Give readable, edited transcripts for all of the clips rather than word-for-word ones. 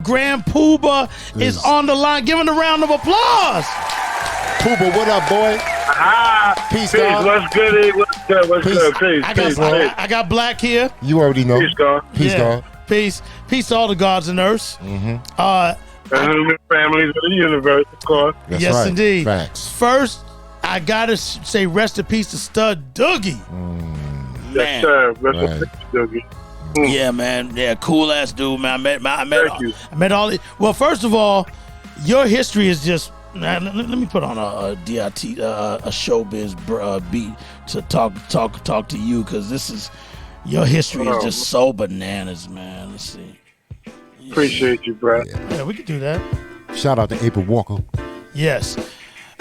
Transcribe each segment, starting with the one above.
Grand Puba is on the line. Give him a round of applause. Puba, what up, boy? Peace, dog. What's good? What's good? Peace. I got Black here. You already know. Peace, God. Peace, dog. Peace to all the gods and earths. And the families of the universe, of course. That's yes, right. indeed. Facts. First, I gotta say rest in peace to Stud Doogie. Yes, sir. Rest in peace, Dougie. Yeah, man. Yeah, cool ass dude, man. I met all. Well, first of all, your history is just. Let me put on a DIT a showbiz beat to talk to you, because this is your history is just so bananas, man. Let's see. Appreciate you, bro. Yeah, we could do that. Shout out to April Walker. Yes.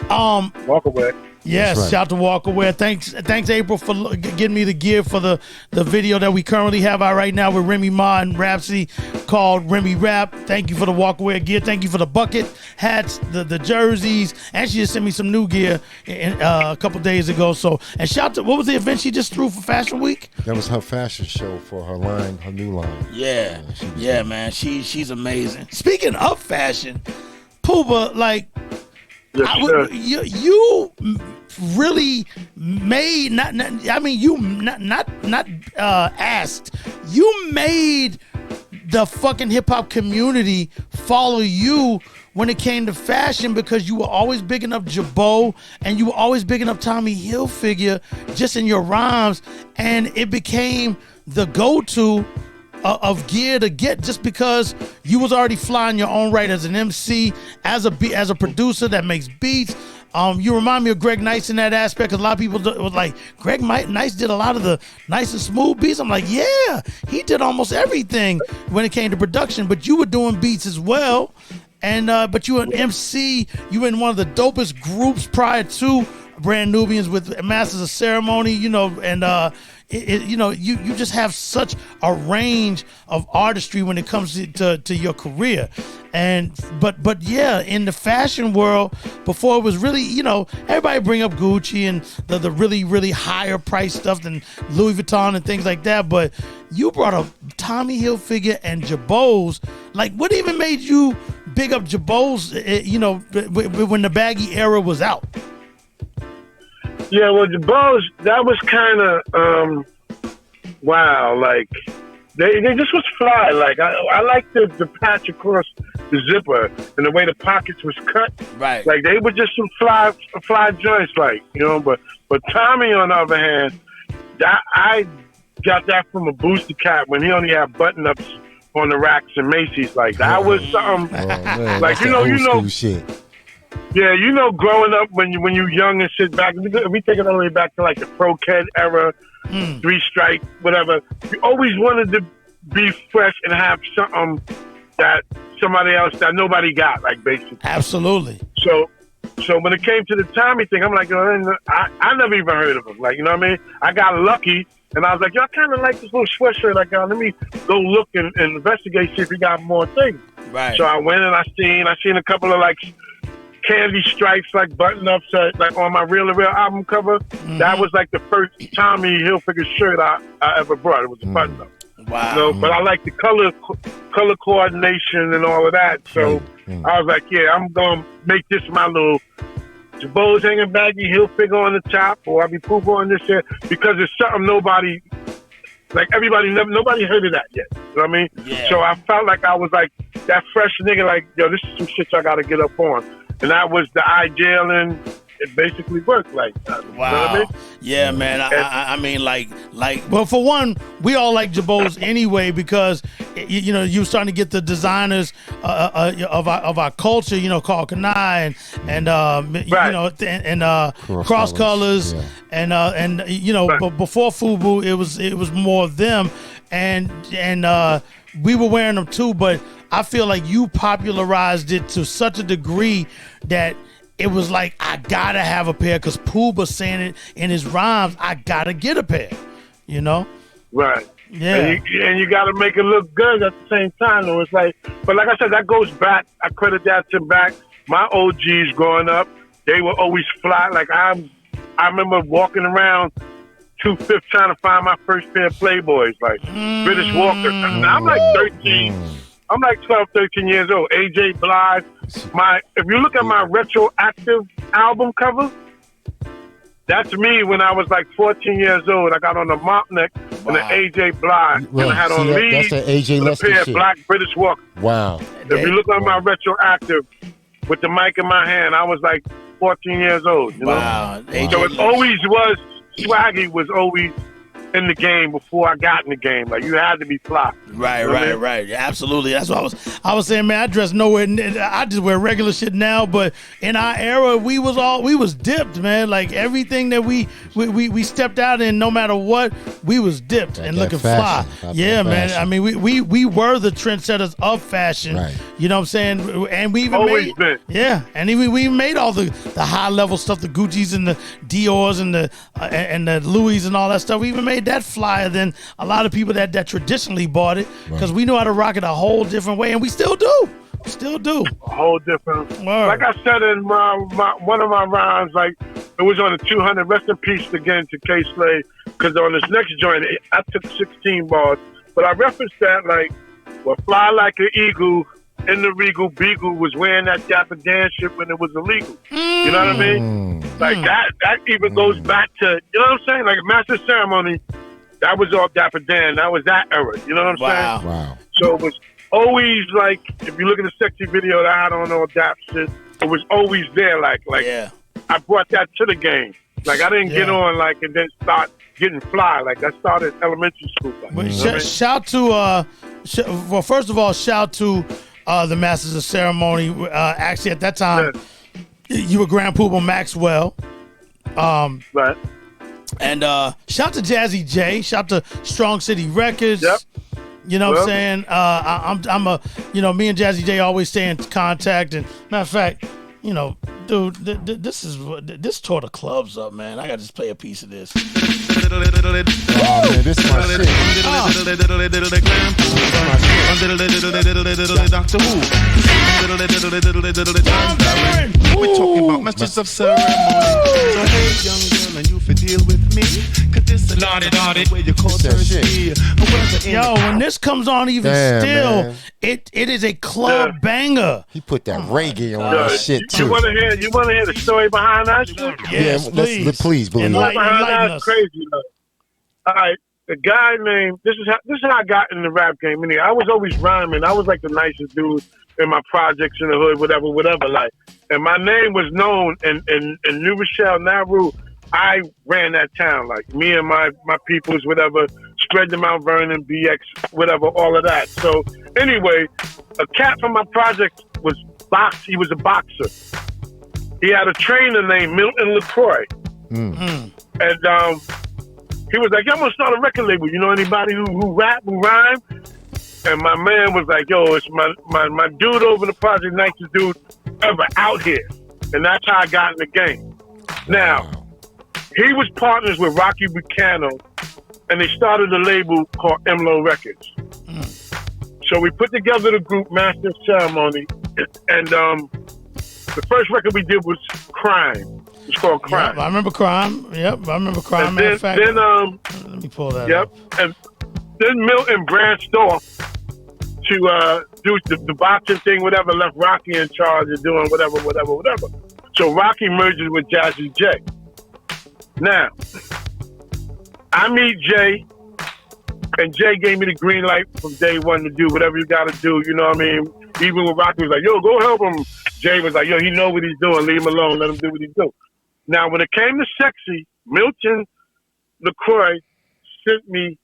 Walk away. Yes, right. shout out to Walkaway. Thanks, April, for getting me the gear for the video that we currently have out right now with Remy Ma and Rhapsody called Remy Rap. Thank you for the Walkaway gear. Thank you for the bucket hats, the jerseys, and she just sent me some new gear a couple days ago. So, and shout out to, what was the event she just threw for Fashion Week? That was her fashion show for her new line. Yeah, man, she's amazing. Speaking of fashion, Puba, like. You really made asked. You made the fucking hip hop community follow you when it came to fashion, because you were always bigging up Jabot and you were always bigging up Tommy Hilfiger just in your rhymes, and it became the go-to of gear to get, just because you was already flying your own right as an MC, as a producer that makes beats. You remind me of Greg Nice in that aspect, because a lot of people was like, Greg Nice did a lot of the nice and smooth beats. I'm like, yeah, he did almost everything when it came to production, but you were doing beats as well. And but you were an MC, you were in one of the dopest groups prior to Brand Nubians with Masters of Ceremony, and you just have such a range of artistry when it comes to your career. And but yeah, in the fashion world, before it was really, everybody bring up Gucci and the really, really higher price stuff than Louis Vuitton and things like that, but you brought up Tommy Hilfiger and Jabot's. Like, what even made you big up Jabot's, when the baggy era was out? Yeah, well, Jabot's, that was kind of, wow, like, they just was fly. Like, I like the patch across the zipper and the way the pockets was cut. Right. Like, they were just some fly joints, like, but Tommy, on the other hand, I got that from a Booster Cat when he only had button-ups on the racks in Macy's. Like, that was something, like, you know, shit. Yeah, growing up when you're young and shit, back, we take it all the way back to like the Pro Ked era, 3 Strike, whatever. You always wanted to be fresh and have something that somebody else, that nobody got, like, basically. Absolutely. So when it came to the Tommy thing, I'm like, I never even heard of him. Like, you know what I mean? I got lucky, and I was like, I kind of like this little sweatshirt. Like, let me go look and investigate, see if he got more things. Right. So I went and I seen a couple of, like, candy stripes, like button-ups, like on my Real to Real album cover. Mm-hmm. That was like the first Tommy Hilfiger shirt I ever brought. It was a button-up. Wow. But I like the color coordination and all of that. So I was like, yeah, I'm going to make this my little Jabot's hanging baggy, Hilfiger on the top, or I'll be Puba on this here, because it's something nobody heard of that yet. You know what I mean? Yeah. So I felt like I was like that fresh nigga, like, yo, this is some shit I got to get up on. And that was the ideal, and it basically worked like that. Wow. You know what I mean? Yeah, man. I mean, like, well, for one, we all like Jabot's anyway, because, you're starting to get the designers of our culture, called Kanai and Cross Colors. Yeah. And but before FUBU, it was more of them. And we were wearing them too, but I feel like you popularized it to such a degree that it was like, I gotta have a pair, because Puba saying it in his rhymes, I gotta get a pair, Right. Yeah. And you gotta make it look good at the same time, though. It's like, but like I said, that goes back, I credit that to back, my OGs growing up, they were always fly. Like, I remember walking around 2/5 trying to find my first pair of Playboys, like British Walker. I'm like 13. I'm like 12, 13 years old. AJ Blige. If you look at my retroactive album cover, that's me when I was like 14 years old. I got on a mop neck and an AJ Blige. And I had on leaves that's an AJ and a pair of black British Walker. Wow. If you look at my retroactive with the mic in my hand, I was like 14 years old. You know? So it always was, Swaggy was always in the game before I got in the game. Like, you had to be fly. Right. Absolutely. That's what I was saying, man. I dress nowhere. I just wear regular shit now, but in our era, we was dipped, man. Like, everything that we stepped out in, no matter what, we was dipped and looking fly. Yeah, man. I mean, we were the trendsetters of fashion. Right. You know what I'm saying? And we even and we made all the high level stuff, the Gucci's and the Dior's and the Louis and all that stuff. We even made that flyer than a lot of people that traditionally bought it, because we know how to rock it a whole different way, and we still do. A whole different. Like I said in one of my rhymes, like, it was on the 200. Rest in peace again to K Slade, because on this next joint, I took 16 bars, but I referenced that like, well, fly like an eagle in the regal beagle was wearing that Dapper Dan shit when it was illegal. You know what I mean? Like that even goes back to, you know what I'm saying? Like, a Master Ceremony, that was all Dapper Dan. That was that era. You know what I'm saying? Wow. So it was always like, if you look at the sexy video that I had on all Dap shit, it was always there. Like I brought that to the game. Like, I didn't get on like and then start getting fly. Like, I started elementary school. Like, shout to first of all, shout to the Masters of Ceremony. Actually, at that time, you were Grand Puba Maxwell. Right. And shout to Jazzy J. Shout to Strong City Records. Yep. You know what I'm saying? I'm me and Jazzy J always stay in contact. And matter of fact, dude, this tore the clubs up, man. I gotta just play a piece of this. Oh man, this is my shit. Doctor Who. We're talking about masters of ceremony. So hey, young girl, and you for deal with me. Cause this is the way you call thirsty. Yo, when this comes on, even still, it is a club banger. He put that reggae on that shit too. You wanna hear the story behind that shit? Yes, please believe. Behind that's crazy. All right, the guy named, this is how I got in the rap game. I was always rhyming. I was like the nicest dude in my projects in the hood, whatever. Like, and my name was known in New Rochelle, Nauru. I ran that town. Like, me and my peoples, whatever, spread them out, Vernon, BX, whatever, all of that. So anyway, a cat from my project was he was a boxer. He had a trainer named Milton LaCroix. And he was like, yo, I'm gonna start a record label. You know anybody who rap, who rhyme? And my man was like, yo, it's my dude over the project, nicest dude ever out here. And that's how I got in the game. Now, he was partners with Rocky Buchanan, and they started a label called MLO Records. So we put together the group Master of Ceremony, and the first record we did was Crime. It's called Crime. Yep, I remember Crime. Yep, I remember Crime. And then let me pull that up. And then Milton branched off to do the boxing thing, whatever, left Rocky in charge of doing whatever. So Rocky merges with Jazzy J. Now, I meet Jay, and Jay gave me the green light from day one to do whatever you got to do, you know what I mean? Even when Rocky was like, yo, go help him, Jay was like, yo, he know what he's doing, leave him alone, let him do what he's doing. Now, when it came to Sexy, Milton LaCroix sent me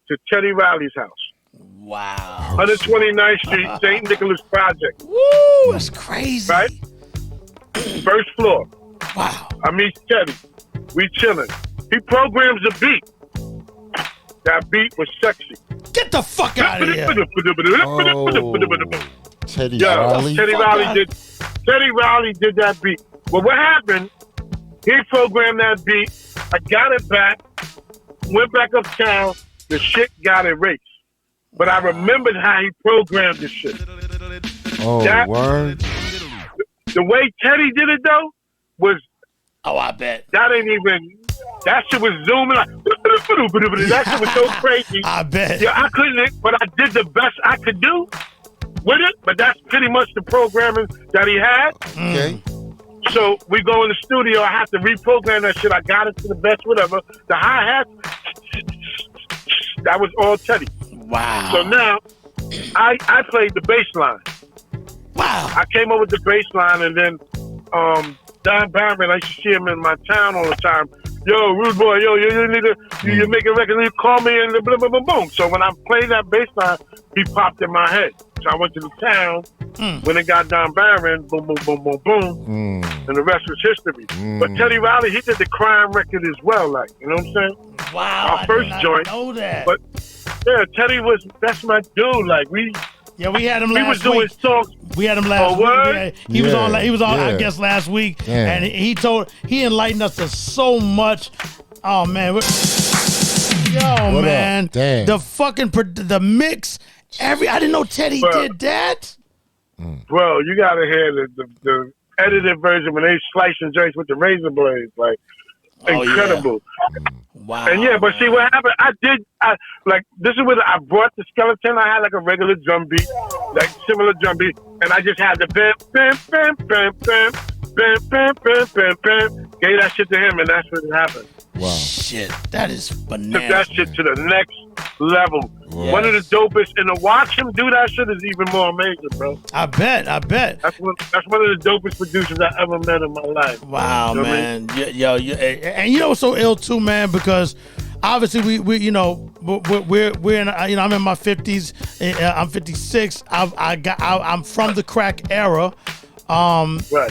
to Teddy Riley's house. Wow. 129th Street, St. Nicholas Project. Woo, that's crazy. Right? First floor. Wow. I meet Teddy. We chilling. He programs a beat. That beat was sexy. Get the fuck out of here. Teddy Riley. Teddy Riley did that beat. Well, what happened, he programmed that beat. I got it back, went back uptown. The shit got erased. But I remembered how he programmed the shit. Word. The way Teddy did it, though, was... Oh, I bet. That shit was zooming. Like, That shit was so crazy. I bet. Yeah, I couldn't, but I did the best I could do with it. But that's pretty much the programming that he had. Okay. So we go in the studio. I have to reprogram that shit. I got it to the best, whatever. The hi-hat, that was all Teddy. Wow. So now I played the bass line. Wow. I came up with the bass line, and then Don Barrett, I used to see him in my town all the time. Yo, Rude Boy, yo, you need to, you make a record, you call me, and boom, boom, boom, boom. So when I played that bass line, he popped in my head. So I went to the town. When it got Don Barrett, boom, boom, boom, boom, boom, and the rest was history. But Teddy Riley, he did the crime record as well, like, you know what I'm saying? Wow. Our first joint. Know that. But yeah, Teddy that's my dude. Like we had him last week. He was doing songs. We had him last week. Yeah, he was on. I guess last week, and he enlightened us to so much. Oh man, What man, up? Damn. the mix. I didn't know Teddy did that. Bro, you gotta hear the edited version when they slicing joints with the razor blades, like incredible. Yeah. Wow. And but see what happened? This is where I brought the skeleton. I had like a regular drum beat, like similar drum beat, and I just had the bam, bam, bam, bam, bam, bam, bam, bam, bam, bam. Gave that shit to him, and that's what happened. Wow. Shit, that is bananas. Took that shit to the next level. Yes. One of the dopest, and to watch him do that shit is even more amazing, bro. I bet. That's one of the dopest producers I ever met in my life. Wow, you know man. And you know what's so ill too, man? Because obviously we're in, I'm in my 50s. I'm 56. I'm from the crack era. Right.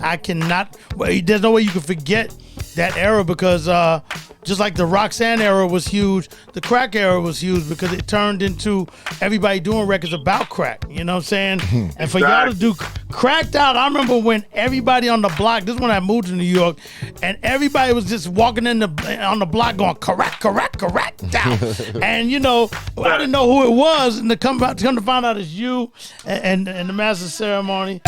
I cannot. There's no way you can forget that era because just like the Roxanne era was huge, the crack era was huge because it turned into everybody doing records about crack. You know what I'm saying? And for y'all to do Cracked Out, I remember when everybody on the block. This is when I moved to New York, and everybody was just walking on the block going cracked out. And I didn't know who it was, and to come to find out it's you and the master ceremony.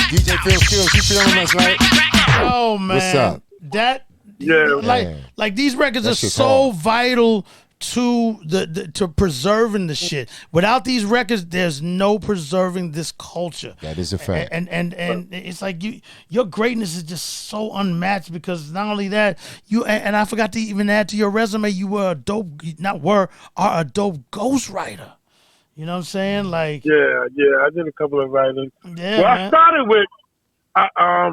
DJ Phil Skills, you feeling us, right? Oh man, what's up? Like these records are so vital to to preserving the shit. Without these records, there's no preserving this culture. That is a fact. And it's like your greatness is just so unmatched because not only that, and I forgot to even add to your resume, you were a dope ghostwriter. You know what I'm saying? Like yeah, I did a couple of writings. Yeah, well, man. I started with I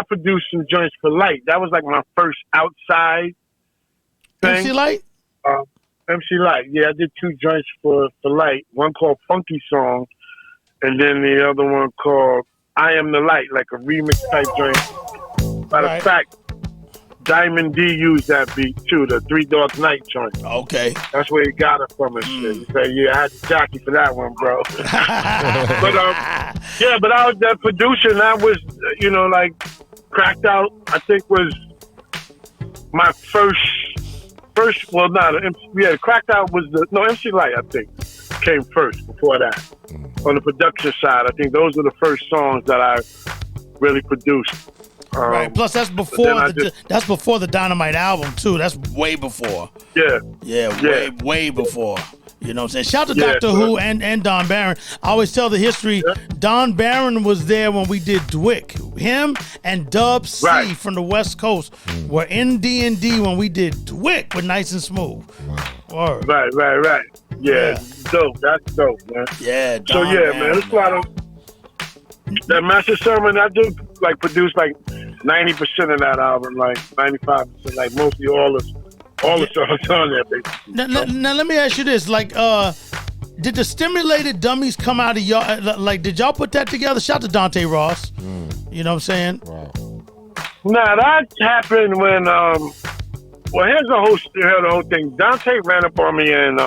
produced some joints for Light. That was like my first outside thing. MC Light? MC Light. Yeah, I did 2 joints for Light. One called Funky Song, and then the other one called I Am the Light, like a remix type joint. Matter of fact, Diamond D used that beat too, the 3 Dog Night joint. Okay. That's where he got it from and shit. He said, I had to jockey for that one, bro. But I was that producer, and that was, like Cracked Out, I think was my first, well, Cracked Out was MC Light, I think, came first before that. On the production side, I think those were the first songs that I really produced. Right. Plus, that's before that's before the Dynamite album too. That's way before. Yeah. Way before. You know what I'm saying? Shout out to Dr. Who and Don Barron. I always tell the history. Yeah. Don Barron was there when we did Dwick. Him and Dub C from the West Coast were in D&D when we did Dwick with Nice and Smooth. Wow. Right. Yeah. Dope. That's dope, man. Yeah. Don Barron, man. There's a lot of that Master Sermon. I do produce 90% of that album, 95%, mostly all the songs on there, basically. Now let me ask you this: did the Stimulated Dummies come out of y'all? Did y'all put that together? Shout out to Dante Ross. You know what I'm saying? Wow. Nah, that happened when here's the whole thing. Dante ran up on me in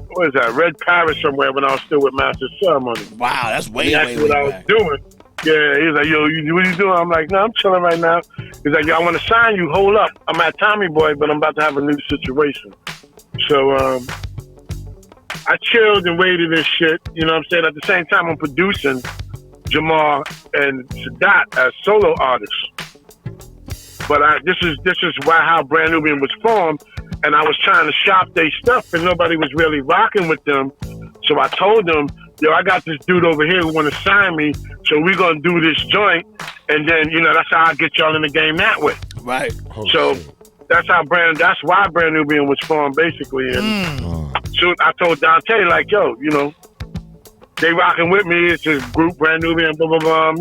what is that? Red Paris somewhere when I was still with Master Ceremony. Wow, that's way what I was doing. Yeah, he's like, yo, what are you doing? I'm like, no, I'm chilling right now. He's like, yo, I want to sign you. Hold up. I'm at Tommy Boy, but I'm about to have a new situation. So I chilled and waited and shit. You know what I'm saying? At the same time, I'm producing Jamal and Sadat as solo artists. But this is how Brand Nubian was formed, and I was trying to shop their stuff, and nobody was really rocking with them. So I told them, yo, I got this dude over here who want to sign me, so we're gonna do this joint, and then that's how I get y'all in the game that way. Right. So that's why Brand Nubian was formed basically. And so I told Dante, like, yo, they rocking with me. It's a group, Brand Nubian, blah blah blah.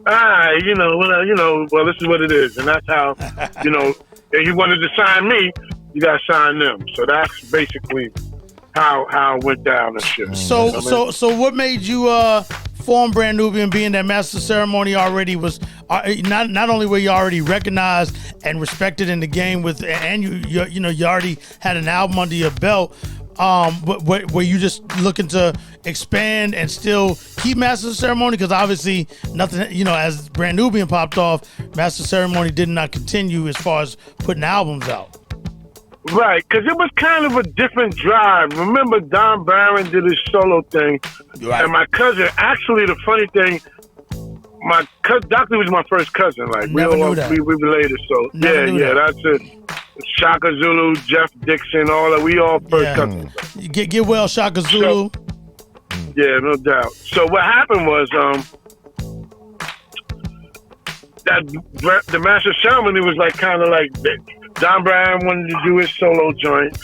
Well, this is what it is, and that's how, if you wanted to sign me, you got to sign them. So that's basically how it went down and shit. So what made you form Brand Nubian, being that Master Ceremony already was not only were you already recognized and respected in the game and you already had an album under your belt. But were you just looking to expand and still keep Master Ceremony? Because obviously nothing, as Brand Nubian popped off, Master Ceremony did not continue as far as putting albums out. Right, because it was kind of a different drive. Remember, Don Barron did his solo thing, right. And my cousin. Actually, the funny thing, my cousin, Dr. was my first cousin. Like we related. So that's it. Shaka Zulu, Jeff Dixon, all that. We all first cousins. Get well, Shaka Zulu. Yeah, no doubt. So what happened was that the Master Ceremony was like kind of like Don Brown wanted to do his solo joint,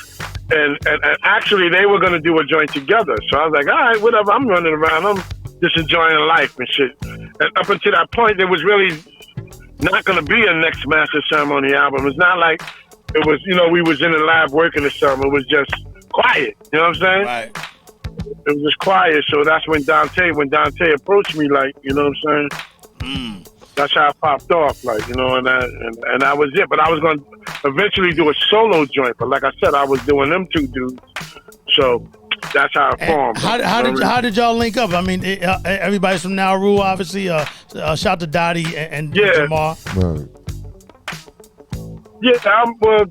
and actually they were going to do a joint together. So I was like, all right, whatever. I'm running around. I'm just enjoying life and shit. And up until that point, there was really not going to be a next Master Ceremony album. It's not like it was, we was in the lab working or something. It was just quiet. You know what I'm saying? Right. It was just quiet. So that's when Dante approached me, like, you know what I'm saying? That's how it popped off, like, and that was it. But I was going to eventually do a solo joint. But like I said, I was doing them two dudes. So that's how it formed. How did y'all link up? I mean, everybody's from Nauru, obviously. Shout to Dottie and Jamar. Right. Yeah, well,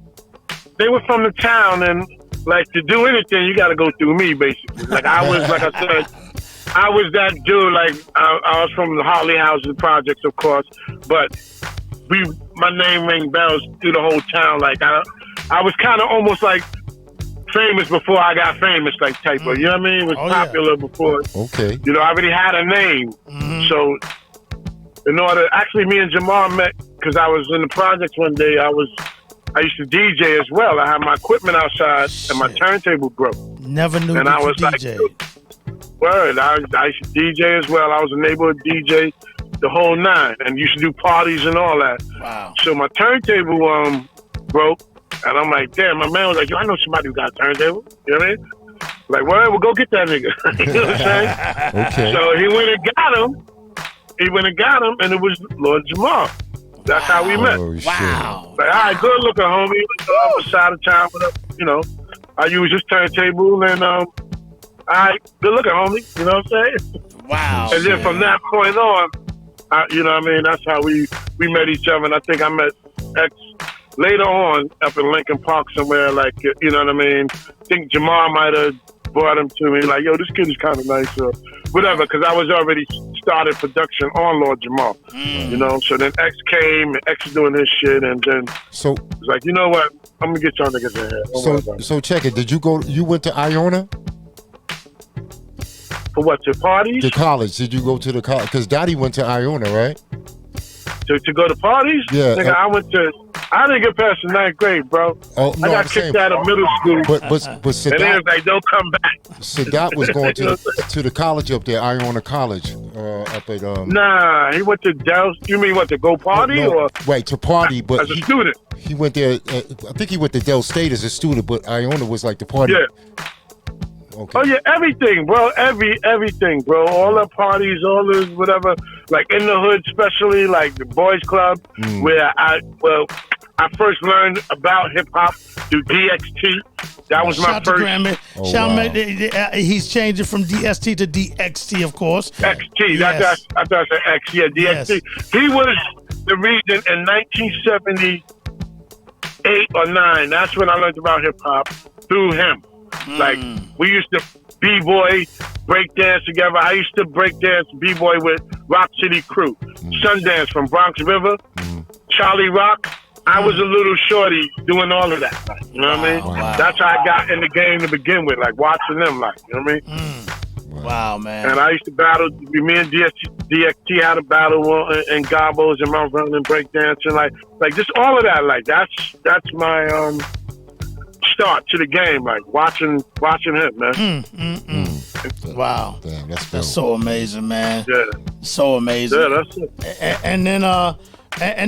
they were from the town, and like to do anything, you got to go through me, basically. Like I was, like I said, I was that dude. Like I was from the Hartley Housing Projects, of course, but my name rang bells through the whole town. Like I was kind of almost like famous before I got famous, like type of. You know what I mean? It was popular before. Okay. I already had a name, so in order, actually, me and Jamar met because I was in the projects one day. I used to DJ as well. I had my equipment outside and my turntable broke. Never knew and you I was DJ. Like, word. I used to DJ as well. I was a neighborhood DJ, the whole nine, and used to do parties and all that. Wow. So my turntable broke, and I'm like, damn. My man was like, yo, I know somebody who got a turntable. You know what I mean? Like, word, well, go get that nigga. You know what I'm saying? Okay. So he went and got him. And it was Lord Jamar. That's how we met. Wow. Like, all right, good looking, homie. Let's go off the side of town with I use this turntable, and all right, good looking, homie. You know what I'm saying? Wow. And then from that point on, you know what I mean? That's how we met each other. And I think I met X later on up in Lincoln Park somewhere, like, you know what I mean? I think Jamar might have brought him to me, like, yo, this kid is kind of nice, or whatever, because I was already started production on Lord Jamar, So then X came, and X doing this shit, and then so it's like, you know what? I'm gonna get y'all niggas in here. So check it. You went to Iona? For what, to parties? To college. Did you go to the college? Because Dottie went to Iona, right? To go to parties? Yeah. Nigga, I didn't get past the 9th grade, bro. Oh, no, I got kicked out of middle school. But and then it was like, don't come back. Sadat was going to the college up there, Iona College, up at Nah, he went to Dallas. You mean what, to go party or? Right, to party, but as a student. He went there. I think he went to Del State as a student, but Iona was like the party. Yeah. Okay. Oh yeah, everything, bro. Everything, bro. All the parties, all the whatever. Like in the hood, especially like the boys club, where I first learned about hip hop through DXT. That was my first. He's changing from DST to DXT, of course. XT. Yes. I thought I said X. Yeah, DXT. Yes. He was the reason in 1978 or 9. That's when I learned about hip hop through him. Like, we used to b-boy, break dance together. I used to break dance b-boy with Rock City Crew. Sundance from Bronx River. Charlie Rock. I was a little shorty doing all of that. Like, you know what I mean? Wow. That's how I got in the game to begin with, like watching them. Like, you know what I mean? Wow, man. And I used to battle. Me and DXT had a battle in Gobos and Mount Vernon breakdancing. Like just all of that. Like that's my start to the game. Like watching him, man. Wow. Damn, that's so amazing, man. Yeah. So amazing. Yeah, that's it. And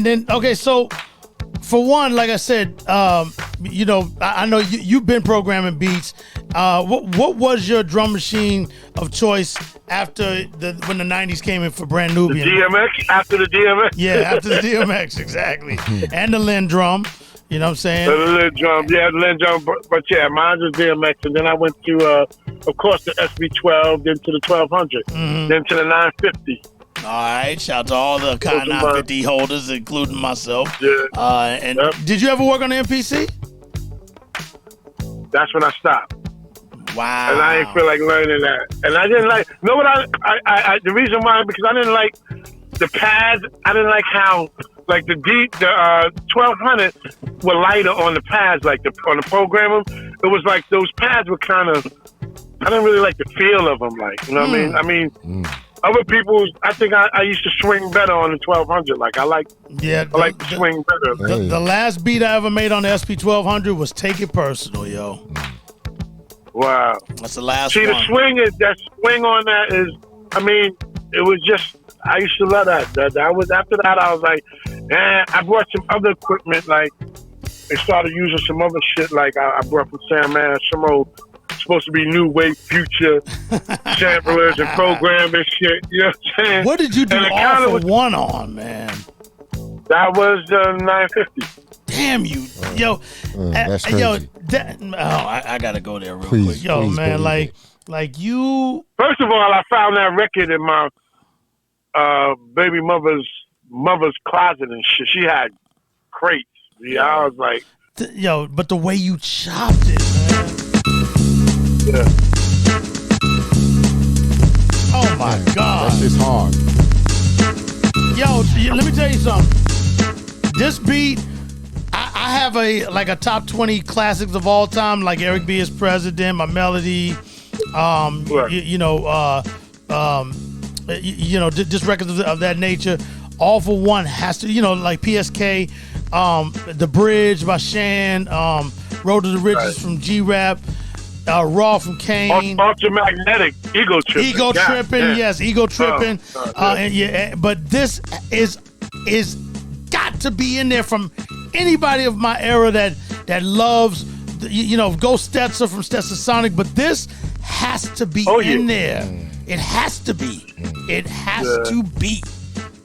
then okay, so for one, like I said, you know, I know you've been programming beats. What was your drum machine of choice after when the 90s came in for Brand Nubian? The DMX? After the DMX? Yeah, after the DMX, exactly. And the Linn drum. You know what I'm saying? The Linn drum. Yeah, the Linn drum. But yeah, mine was DMX. And then I went to, of course, the SB12, then to the 1200, then to the 950. All right, shout out to all the Con 950 holders, including myself. Yeah. And did you ever work on the MPC? That's when I stopped. Wow. And I didn't feel like learning that. And I didn't like, know what I the reason why, because I didn't like the pads. I didn't like how, like the 1200 were lighter on the pads, like on the programmer. It was like those pads were kind of, I didn't really like the feel of them, like, you know what I mean? Other people, I think I used to swing better on the 1200. Like I like to swing better. The last beat I ever made on the SP 1200 was "Take It Personal," yo. Wow, that's the last. See, one. that swing on that is, I mean, it was just. I used to love that. That was after that. I was like, I brought some other equipment. Like they started using some other shit. Like I brought from Sam Man some old. Supposed to be new wave future samplers and program and shit. You know what I'm saying? What did you do all for one on, man? That was 950. Damn you, yo, that's crazy. yo. I gotta go there real quick, yo, please, man. Like you. First of all, I found that record in my baby mother's closet and shit. She had crates. Yeah, I was like, yo, but the way you chopped it, man. Yeah. Oh my God. That's just hard. Yo, let me tell you something. This beat, I have a top 20 classics of all time, like Eric B. is President, My Melody, just records of that nature. All for One has to, like PSK, The Bridge by Shan, Road to the Riches from G-Rap. Raw from Kane. Ultramagnetic, Ego Tripping. Ego Tripping, yes, Ego Tripping. But this is got to be in there from anybody of my era that loves, Ghost Stetzer from Stetzer Sonic. But this has to be in there. It has to be. It has to be.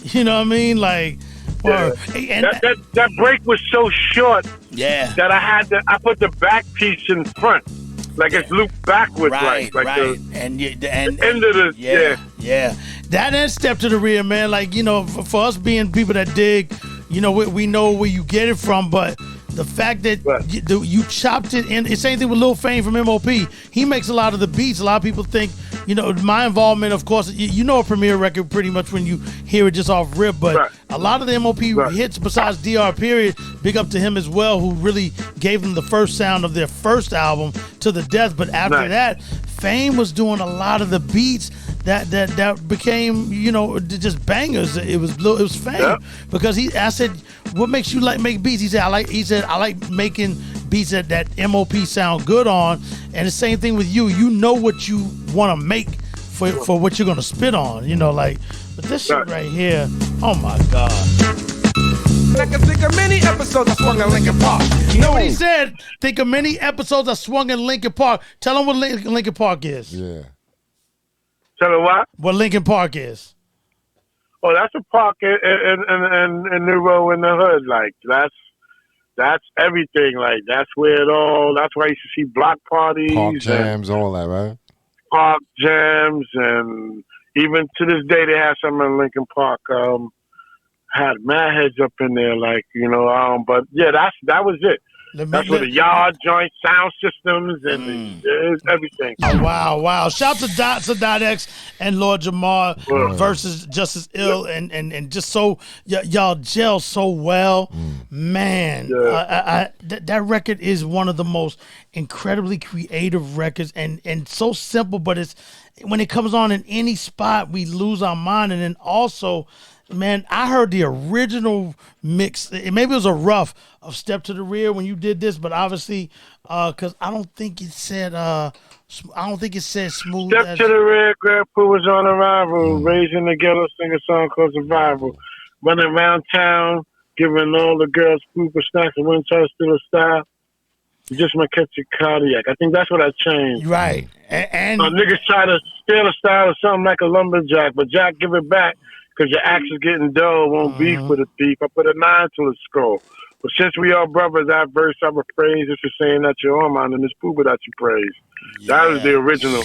You know what I mean? Like, and that break was so short. Yeah. That I put the back piece in front. Like it's looped backwards, right. The end of the yeah. That end step to the rear, man. Like for us being people that dig, we know where you get it from, but the fact that you chopped it in, it's same thing with Lil Fame from MOP. He makes a lot of the beats. A lot of people think, my involvement, of course, a Premier record pretty much when you hear it just off rip, but a lot of the MOP hits besides DR Period, big up to him as well, who really gave them the first sound of their first album, To the Death. But after that, Fame was doing a lot of the beats that became, just bangers. It was Fame because I said, what makes you make beats? He said, I like making beats that MOP sound good on. And the same thing with you. You know what you want to make for what you're gonna spit on. But this shit right here, oh my God. I can think of many episodes I swung in Linkin Park. You know what he said? Think of many episodes I swung in Linkin Park. Tell him what Linkin Park is. Yeah. Tell him what? What Linkin Park is. Oh, that's a park in New Row in the hood. Like that's everything. Like that's where it all. That's why I used to see block parties, park jams, all that, right? Park jams, and even to this day they have some in Lincoln Park. Had mad heads up in there, but yeah, that was it. That's where the yard joint sound systems and everything. Oh, wow. Shout to Dot X and Lord Jamar versus Justice Ill and just so y'all gel so well. Man, that record is one of the most incredibly creative records and so simple, but it's when it comes on in any spot, we lose our mind. And then also, man, I heard the original mix. Maybe it was a rough of Step to the Rear when you did this, but obviously, because I don't think it said smooth. Step to the Rear, Grab Puba's on arrival, raising the ghetto, sing a song called Survival, running around town, giving all the girls Puba snacks and wouldn't try to steal a style. You just might catch your cardiac. I think that's what I changed. Right, and niggas try to steal a style or something like a lumberjack, but Jack, give it back. Because your axe is getting dull, won't beef with a thief. I put a 9 to the skull. But since we are brothers, that verse I would praise. This is saying that you're on mine, and it's Puba that you praise. That is the original.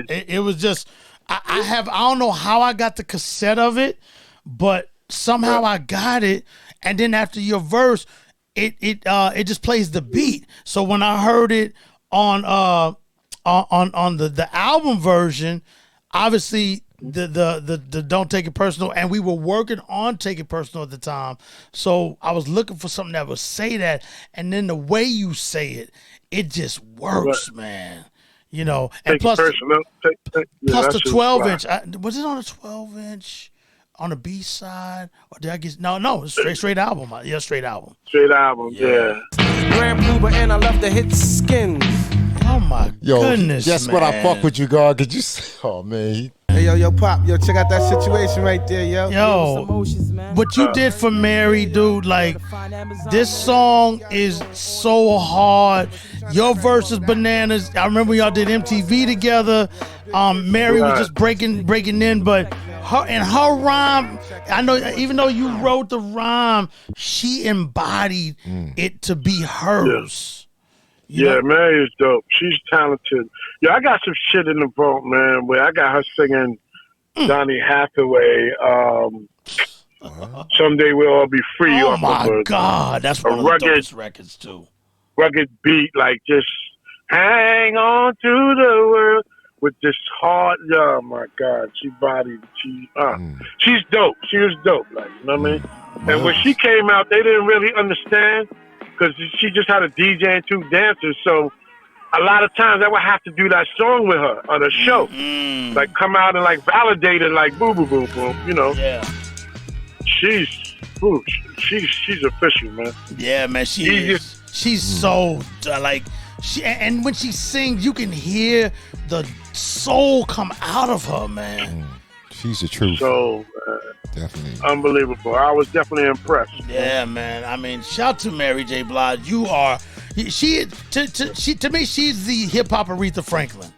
It was just, I don't know how I got the cassette of it, but somehow I got it. And then after your verse, it just plays the beat. So when I heard it on the album version, obviously the Don't Take It Personal, and we were working on Take It Personal at the time, so I was looking for something that would say that, and then the way you say it, it just works, man. You know, and plus the 12-inch. Was it on a 12-inch on the B side, or did I get no? It's straight album. Yeah, straight album. Straight album. Yeah. Grand Puba, and I love to hit skins. Oh my goodness, that's man. what I fuck with you, God. Could you say, oh man. Hey, yo, Pop, check out that situation right there, yo. What you did for Mary, dude, like, this song is so hard. Your verse is bananas. I remember y'all did MTV together. Mary was just breaking in, but her rhyme, I know, even though you wrote the rhyme, she embodied it to be hers. Yeah, Mary is dope. She's talented. Yeah, I got some shit in the vault, man, where I got her singing Donny Hathaway, Someday We'll All Be Free. Oh, my God. That's one of the dopest records, too. Rugged beat, like just hang on to the world with this hard, oh, my God. She's dope. She was dope, like, you know what I mean? And when she came out, they didn't really understand, because she just had a DJ and 2 dancers, so a lot of times I would have to do that song with her on a show, like come out and like validate it, like boo boo boo boo, you know. Yeah. She's official, man. Yeah, man. She's so like and when she sings, you can hear the soul come out of her, man. She's the truth. So definitely unbelievable. I was definitely impressed. Yeah, man. I mean, shout to Mary J. Blige. To me, she's the hip hop Aretha Franklin.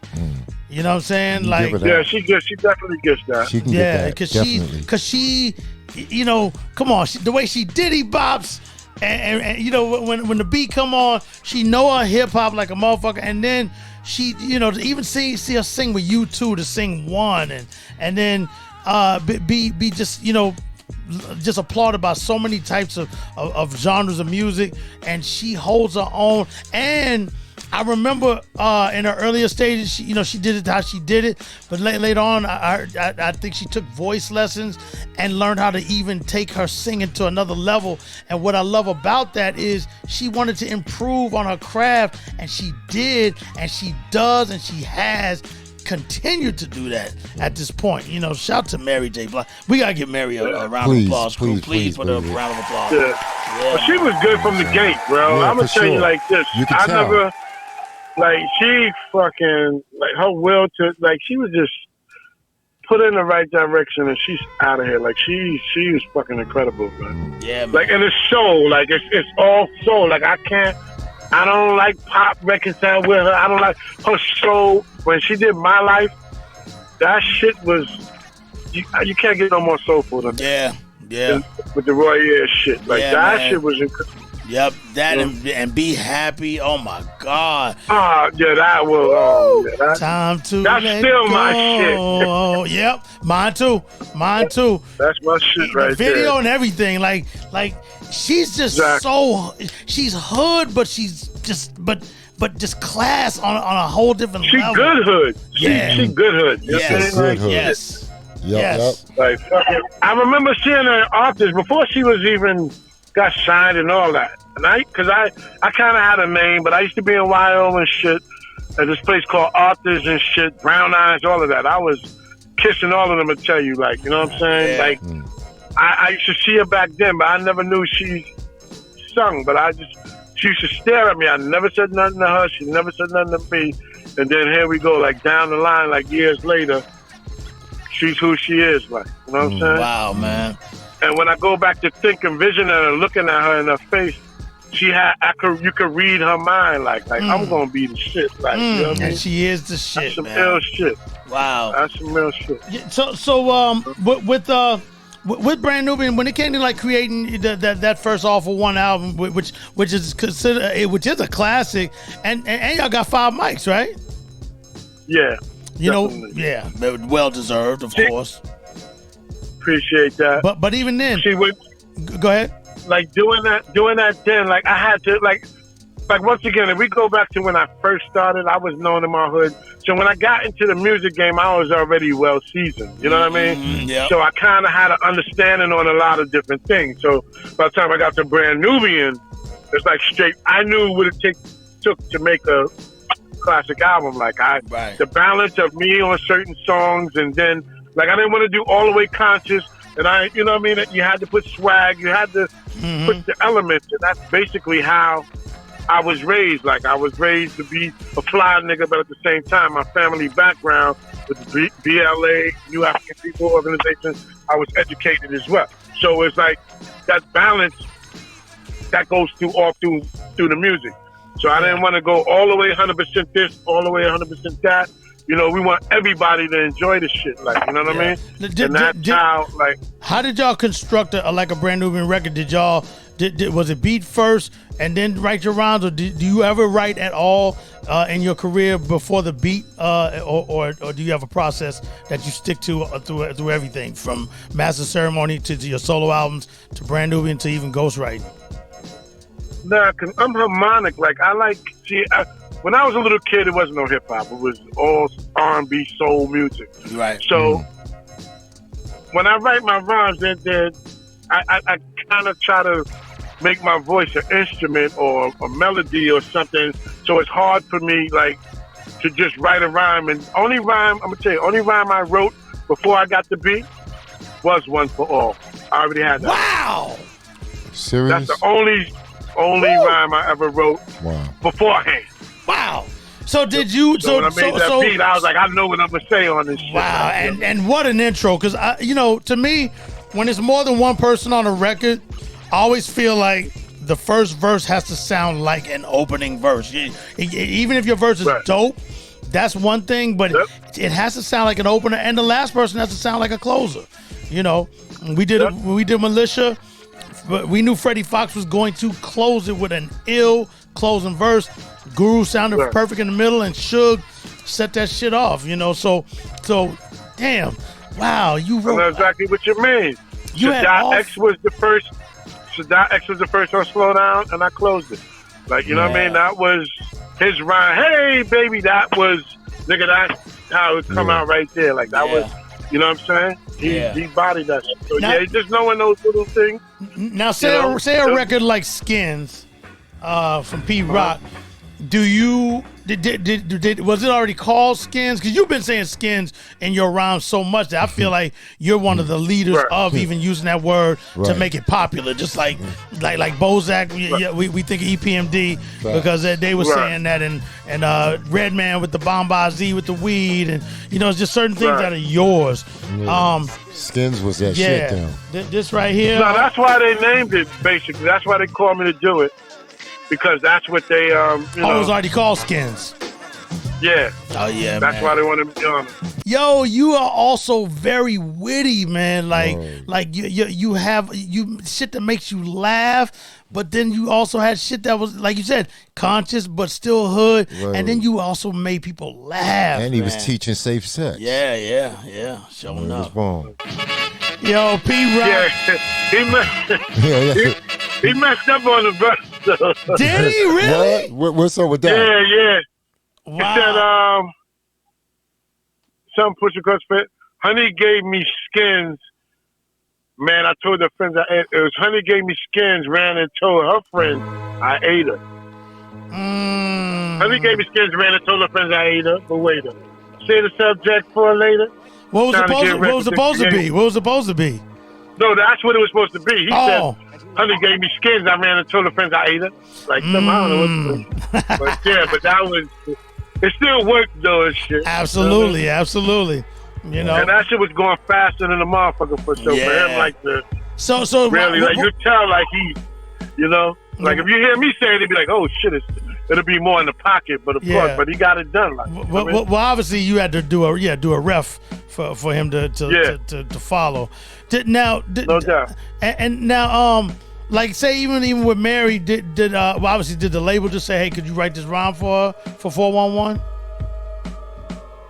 You know what I'm saying? Like, yeah, she definitely gets that. She can get that, because she, you know, come on, the way she diddy bops, and you know, when the beat come on, she know her hip hop like a motherfucker, and then she, you know, to even see her sing with U2 to sing One, and then be just, you know, just applauded by so many types of genres of music, and she holds her own. And I remember in her earlier stages, she did it how she did it, but later on, I think she took voice lessons and learned how to even take her singing to another level. And what I love about that is she wanted to improve on her craft, and she did, and she does, and she has continued to do that at this point. You know, shout to Mary J. Blige. We gotta give Mary a round of applause. Please put a round of applause. Yeah. Well, she was good from the gate, bro. Yeah, I'm gonna tell you like this. I never. Like, she fucking, like, her will to, like, she was just put in the right direction, and she's out of here. Like, she is fucking incredible, man. Yeah, man. Like, and it's soul. Like, it's all soul. Like, I don't like pop reconcile with her. I don't like her soul. When she did My Life, that shit was, you can't get no more soulful than that. Yeah. With the Roy Ayers shit. Like, that man. Shit was incredible. Yep, that and Be Happy. Oh my God. Yeah, that will. Yeah, Time to that's let still go. my shit. Yep, mine too. That's my shit right the video there. and everything, like she's just so she's hood, but she's just just class on a whole different She level. good hood. She good hood. You know what I'm Yes, saying? hood. yes. Yep. Like fucking, I remember seeing her artist before she was even got signed and all that. And I kind of had a name, but I used to be in YO and shit at this place called Arthur's and shit, Brown Eyes, all of that. I was kissing all of them, I tell you, like, you know what I'm saying? Yeah. Like, I used to see her back then, but I never knew she sung. But she used to stare at me. I never said nothing to her. She never said nothing to me. And then here we go, like down the line, like years later, she's who she is, like, you know what I'm saying? Wow, man. And when I go back to think and vision her and looking at her in her face, you could read her mind, like I'm gonna be the shit, like, you know what I mean? And she is the shit, That's some man. real shit. Wow. That's some real shit. Yeah, with Brand Nubian, when it came to like creating that first All for One album, which is considered, which is a classic, and y'all got 5 mics, right? Yeah. You definitely. know, yeah, well deserved, of course. Appreciate that. But even then, She would go ahead. like doing that then, like I had to like once again, if we go back to when I first started, I was known in my hood. So when I got into the music game, I was already well seasoned. You know what I mean? Yep. So I kind of had an understanding on a lot of different things. So by the time I got to Brand Nubian, it's like straight. I knew what it took to make a classic album. Like the balance of me on certain songs, and then like I didn't want to do all the way conscious. And you know what I mean? You had to put swag. You had to put the elements, and that's basically how I was raised. Like I was raised to be a fly nigga, but at the same time, my family background with the BLA, New African People Organization, I was educated as well. So it's like that balance that goes through the music. So I didn't want to go all the way 100% this, all the way 100% that. You know, we want everybody to enjoy the shit, like, you know what I mean? And that's how, like... How did y'all construct a Brand Nubian record? Was it beat first and then write your rhymes, or do you ever write at all in your career before the beat, or do you have a process that you stick to through everything, from Master Ceremony to your solo albums to Brand Nubian to even ghostwriting? Nah, because I'm harmonic. Like, when I was a little kid, it wasn't no hip hop. It was all R&B, soul music. Right. So when I write my rhymes, I kind of try to make my voice an instrument or a melody or something. So it's hard for me, like, to just write a rhyme. And only rhyme I wrote before I got the beat was One for All. I already had that. Wow. Serious? That's the only rhyme I ever wrote beforehand. Wow. So did you? So when I made that beat, I was like, I know what I'm gonna say on this shit. Wow, and what an intro! Because to me, when it's more than one person on a record, I always feel like the first verse has to sound like an opening verse. Even if your verse is dope, that's one thing, but it has to sound like an opener, and the last person has to sound like a closer. You know, we did Militia, but we knew Freddie Fox was going to close it with an ill closing verse. Guru sounded perfect in the middle, and Suge set that shit off. You know, so damn, wow, you wrote. I know exactly what you mean. Sadat X was the first. Sadat X was the first on Slow Down, and I closed it. Like, you know what I mean? That was his rhyme. Hey, baby, that was, nigga, that's how it come out right there. Like, that was, you know what I'm saying? He bodied that shit. So, now, just knowing those little things. Now, say a record like Skins from P Rock. Do you was it already called Skins? Because you've been saying Skins in your rhymes so much that I feel like you're one of the leaders of even using that word to make it popular. Just like Bozak, we think of EPMD because they were saying that, and Redman with the Bombazi with the weed, and it's just certain things that are yours. Skins was that shit down. This right here. No, that's why they named it. Basically, that's why they called me to do it. Because that's what they, it was already called Skins. Yeah. Oh, yeah, That's why they wanted me on it. Yo, you are also very witty, man. Like you have shit that makes you laugh, but then you also had shit that was, like you said, conscious but still hood. Right. And then you also made people laugh. And he was teaching safe sex. Yeah. Showing up. Wrong. Yo, P-Rock. Yeah, he messed up on the verse. Did he really? What's up with that? Yeah. Wow. He said, some push across fit. Honey gave me skins. Man, I told her friends it was Honey gave me skins, ran and told her friends I ate her. Honey gave me skins, ran and told her friends I ate her, but wait a minute. Say the subject for later. What was supposed to be? No, that's what it was supposed to be. He said, Honey gave me skins, I ran and told her friends I ate her. Like, I don't know what to do. But that was, it still worked though and shit. Absolutely. You know, and that shit was going faster than the motherfucker for sure. For him, like so really, like you tell, like he, you know, like if you hear me say it, it'd be like, oh shit, it'll be more in the pocket, but of course, but he got it done. Like, well, obviously you had to do a ref for him to follow. No doubt. And now, like say even with Mary, obviously did the label just say, hey, could you write this rhyme for her for 411?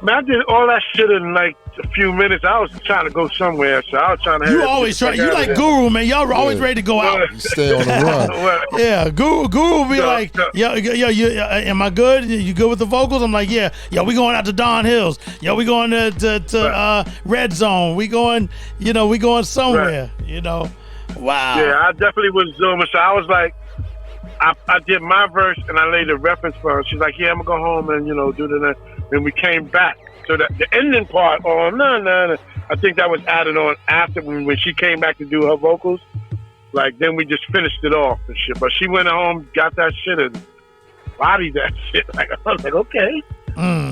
Man, I did all that shit in like a few minutes. I was trying to go somewhere, so I was trying to. You always try. You like Guru, man. Y'all always ready to go out. Stay on the run. Yeah, Guru be like, yo, am I good? You good with the vocals? I'm like, yeah. Yo, we going out to Don Hills. Yo, we going to Red Zone. We going somewhere. Right. You know, wow. Yeah, I definitely was zooming. So I was like, I did my verse and I laid a reference for her. She's like, yeah, I'm gonna go home and do the. And we came back. So the ending part, no. I think that was added on after when she came back to do her vocals. Like, then we just finished it off and shit. But she went home, got that shit, and bodied that shit. Like, I was like, okay.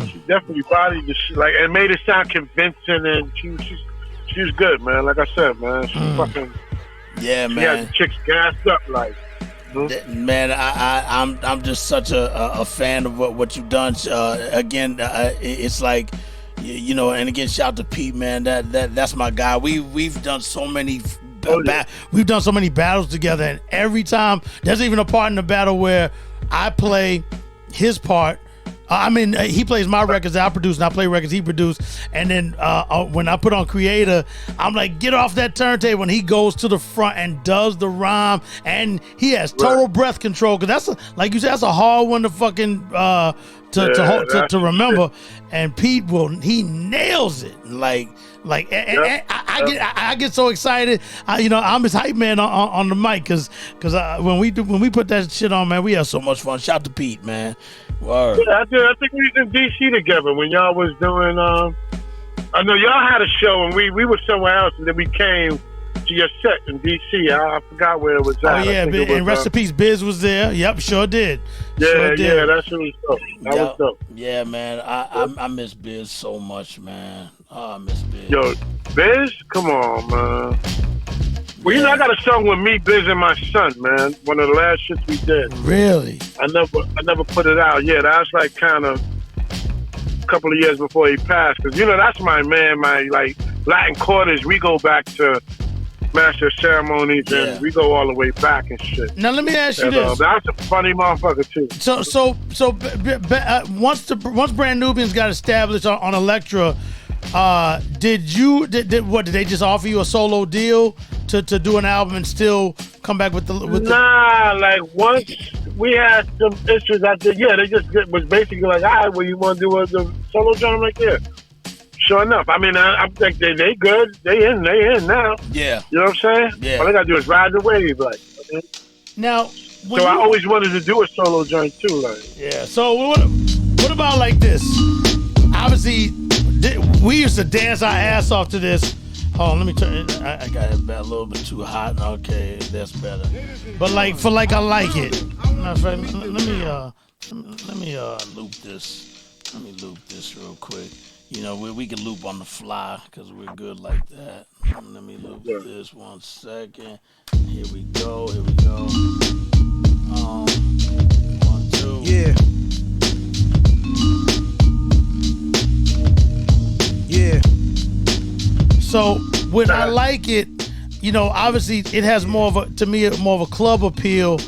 She definitely bodied the shit. Like, and made it sound convincing, and she was good, man. Like I said, man. She fucking... Yeah, man. She had the chicks gassed up, like... Man, I'm just such a fan of what you've done. Again, it's like, and again, shout out to Pete, man. That's my guy. We've done so many. We've done so many battles together, and every time there's even a part in the battle where I play his part. He plays my records, I produce, and I play records he produced. And then when I put on Creator, I'm like, get off that turntable. When he goes to the front and does the rhyme, and he has total breath control, because that's like you said, that's a hard one to fucking to remember. And Pete he nails it. I get so excited. I'm his hype man on the mic because when we put that shit on, man, we have so much fun. Shout out to Pete, man. Word. Yeah, I think we was in DC together when y'all was doing. I know y'all had a show and we were somewhere else, and then we came to your set in DC. I forgot where it was at. Oh yeah, and rest in peace, Biz was there. Yep, sure did. Yeah, that's what was dope. That was dope. Yeah, man, I miss Biz so much, man. Oh, I miss Biz. Yo, Biz, come on, man. Well, I got a song with me, Biz, and my son, man. One of the last shits we did. Really? I never put it out. Yeah, that's like kind of a couple of years before he passed. Because, that's my man, my, like, Latin quarters. We go back to Master Ceremonies, and we go all the way back and shit. Now, let me ask you this. That's a funny motherfucker, too. So once Brand Nubians got established on Elektra, did they just offer you a solo deal to do an album and still come back with the like once we had some issues, they just was basically like, all right, well, you want to do the solo joint? I'm like, yeah. Sure enough. I think they good. They in now. Yeah. You know what I'm saying? Yeah. All they gotta do is ride the wave, like. Now. I always wanted to do a solo joint too, like. Yeah. So what about like this? Obviously, we used to dance our ass off to this. Hold on, let me turn it. I got it a little bit too hot. Okay, that's better. But I like it. Let me loop this. Let me loop this real quick. We can loop on the fly because we're good like that. Let me loop this 1 second. Here we go. 1, 2. Yeah. Yeah. So when I like it, obviously it has more of a club appeal,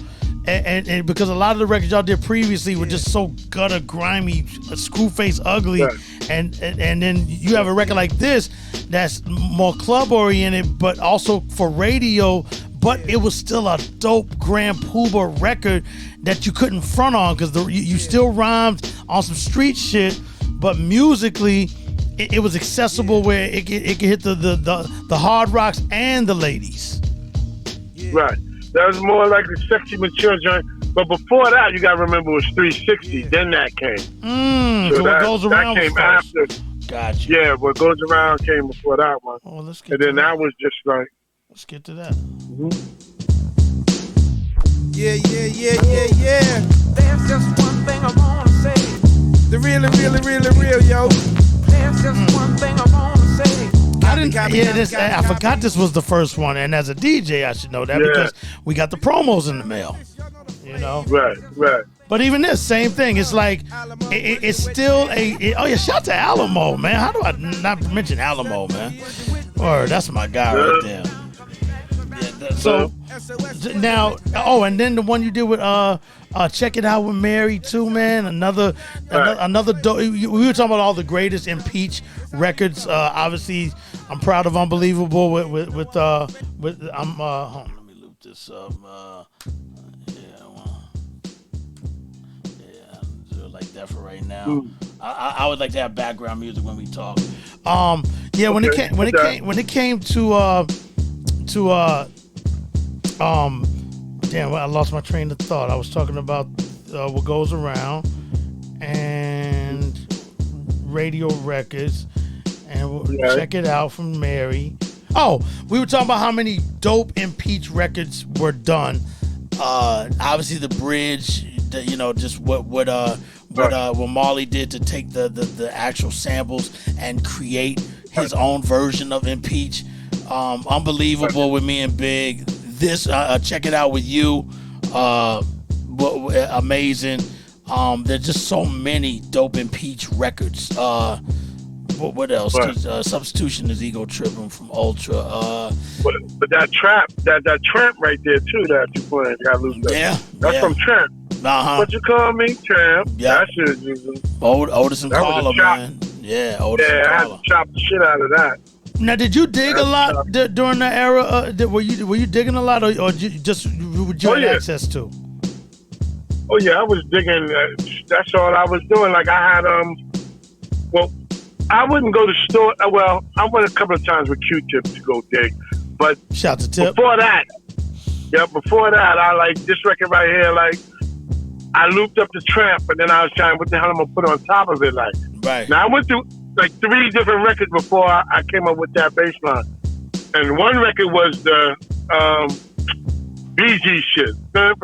and because a lot of the records y'all did previously were just so gutter, grimy, screwface, ugly, and then you have a record like this that's more club oriented, but also for radio. But it was still a dope Grand Puba record that you couldn't front on because you still rhymed on some street shit, but musically it was accessible where it could hit the hard rocks and the ladies. Right. That was more like a sexy, mature joint. But before that, you got to remember it was 360. Then that came. So what goes around that came after. Gotcha. Yeah, what goes around came before that one. Oh, let's get and then that was just like. Let's get to that. Yeah. There's just one thing I wanna say. The really, yo. There's just one thing I wanna say. I forgot this was the first one, and as a DJ, I should know that because we got the promos in the mail. Right. But even this, same thing. It's like it's still shout out to Alamo, man. How do I not mention Alamo, man? Or that's my guy right there. So now, and then the one you did with Check It Out with Mary too, man. Another dope. We were talking about all the greatest Impeach records. Obviously, I'm proud of Unbelievable with hold on, let me loop this up. I'll do it like that for right now. I would like to have background music when we talk. When it came to damn, I lost my train of thought. I was talking about What Goes Around and radio records and Check It Out from Mary. Oh, we were talking about how many dope Impeach records were done. Obviously the Bridge, just what Marley did to take the actual samples and create his own version of Impeach. Unbelievable with me and Big. This Check It Out with You, amazing. There's just so many dope Impeach records. What else? Substitution is Ego Tripping from Ultra. But that trap, that Tramp right there too, that you playing, you gotta lose that. That's from Tramp. What you call me, Tramp? Yeah. That shit is just Otis and Carla, man. Yeah, Otis and Carla. I had to chop the shit out of that. Now, did you dig a lot during that era? Were you digging a lot, or would you have access to? Oh yeah, I was digging. That's all I was doing. Like I had I wouldn't go to store. Well, I went a couple of times with Q-Tip to go dig, but shout to Tip. Before that, I like this record right here. Like I looped up the Tramp, and then I was trying, what the hell I'm gonna put on top of it? Like, right. Now I went through like 3 different records before I came up with that bass line. And one record was the BG shit. Wow.